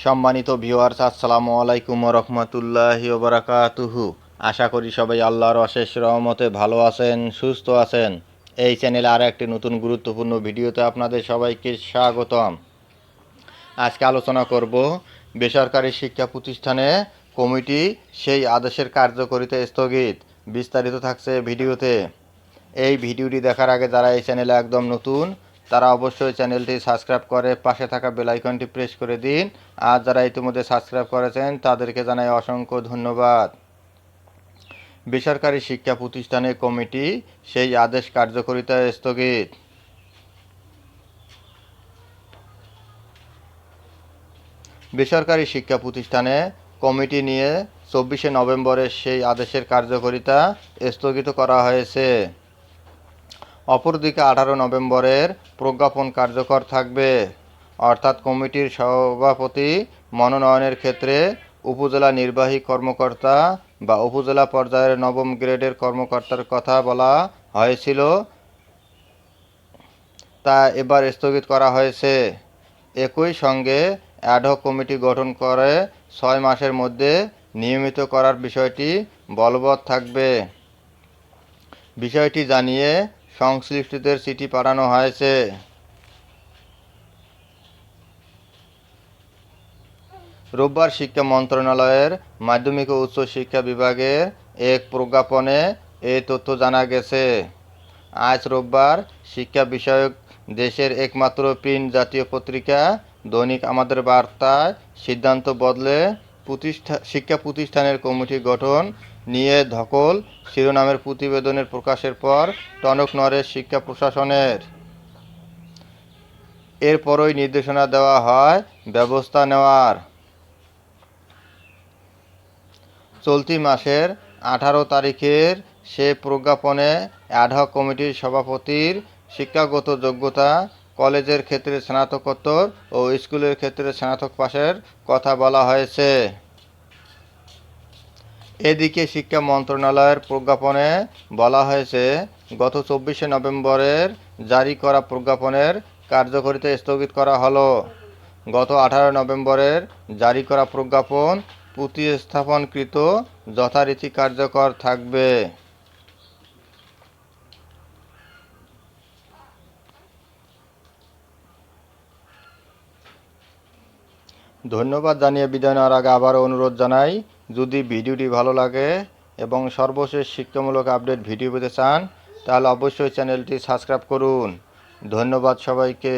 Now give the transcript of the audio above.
সম্মানিত ভিউয়ার্স, আসসালামু আলাইকুম ওয়া রাহমাতুল্লাহি ওয়া বারাকাতুহু। আশা করি সবাই আল্লাহর অশেষ রহমতে ভালো আছেন, সুস্থ আছেন। এই চ্যানেলে আর একটি নতুন গুরুত্বপূর্ণ ভিডিওতে আপনাদের সবাইকে স্বাগতম। আজকে আলোচনা করব বেসরকারি শিক্ষা প্রতিষ্ঠানে কমিটি সেই আদেশের কার্যকারিতা স্থগিত। বিস্তারিত থাকছে ভিডিওতে। এই ভিডিওটি দেখার আগে যারা এই চ্যানেলে একদম নতুন তারা অবশ্যই চ্যানেলটি সাবস্ক্রাইব করে পাশে থাকা বেল আইকনটি প্রেস করে দিন। আর যারা ইতিমধ্যে সাবস্ক্রাইব করেছেন তাদেরকে জানাই অসংখ্য ধন্যবাদ। বেসরকারি শিক্ষা প্রতিষ্ঠানে কমিটি সেই আদেশ কার্যকারিতা স্থগিত। বেসরকারি শিক্ষা প্রতিষ্ঠানে কমিটি নিয়ে 24শে নভেম্বরের সেই আদেশের কার্যকারিতা স্থগিত করা হয়েছে। অপরদিকে 18 নভেম্বরের প্রজ্ঞাপন কার্যকর থাকবে। অর্থাৎ কমিটির সভাপতি মনোনয়নের ক্ষেত্রে উপজেলা নির্বাহী কর্মকর্তা বা উপজেলা পর্যায়ের নবম গ্রেডের কর্মকর্তার কথা বলা হয়েছিল, তা এবার স্থগিত করা হয়েছে। একই সঙ্গে অ্যাডহক কমিটি গঠন করে 6 মাসের মধ্যে নিয়মিত করার বিষয়টি বলবৎ থাকবে। বিষয়টি জানিয়ে সংশ্লিষ্টদের চিঠি পাঠানো হয়েছে। রোববার শিক্ষা মন্ত্রণালয়ের মাধ্যমিক ও উচ্চ শিক্ষা বিভাগের এক প্রজ্ঞাপনে এই তথ্য জানা গেছে। আজ রোববার শিক্ষা বিষয়ক দেশের একমাত্র প্রিন্ট জাতীয় পত্রিকা দৈনিক আমাদের বার্তায় সিদ্ধান্ত বদলে শিক্ষা প্রতিষ্ঠানের কমিটি গঠন নিয়ে ধকল শিরোনামের প্রতিবেদনের প্রকাশের পর টনক নড়ে শিক্ষা প্রশাসনের। এরপরই নির্দেশনা দেওয়া হয় ব্যবস্থা নেওয়ার। চলতি মাসের 18 তারিখের সে প্রজ্ঞাপনে অ্যাডহক কমিটির সভাপতির শিক্ষাগত যোগ্যতা, কলেজের ক্ষেত্রে স্নাতকোত্তর ও স্কুলের ক্ষেত্রে স্নাতক পাশের কথা বলা হয়েছে। এদিকে শিক্ষা মন্ত্রণালয়ের প্রজ্ঞাপনে বলা হয়েছে, গত 24শে নভেম্বরের জারি করা প্রজ্ঞাপনের কার্যকারিতা স্থগিত করা হলো। গত 18 নভেম্বরের জারি করা প্রজ্ঞাপন প্রতিস্থাপনকৃত যথারীতি কার্যকর থাকবে। ধন্যবাদ জানিয়ে বিদায় নেওয়ার আগে আবারও অনুরোধ জানাই, যদি ভিডিওটি ভালো লাগে এবং সর্বশেষ শিক্ষামূলক আপডেট ভিডিও পেতে চান তাহলে অবশ্যই চ্যানেলটি সাবস্ক্রাইব করুন। ধন্যবাদ সবাইকে।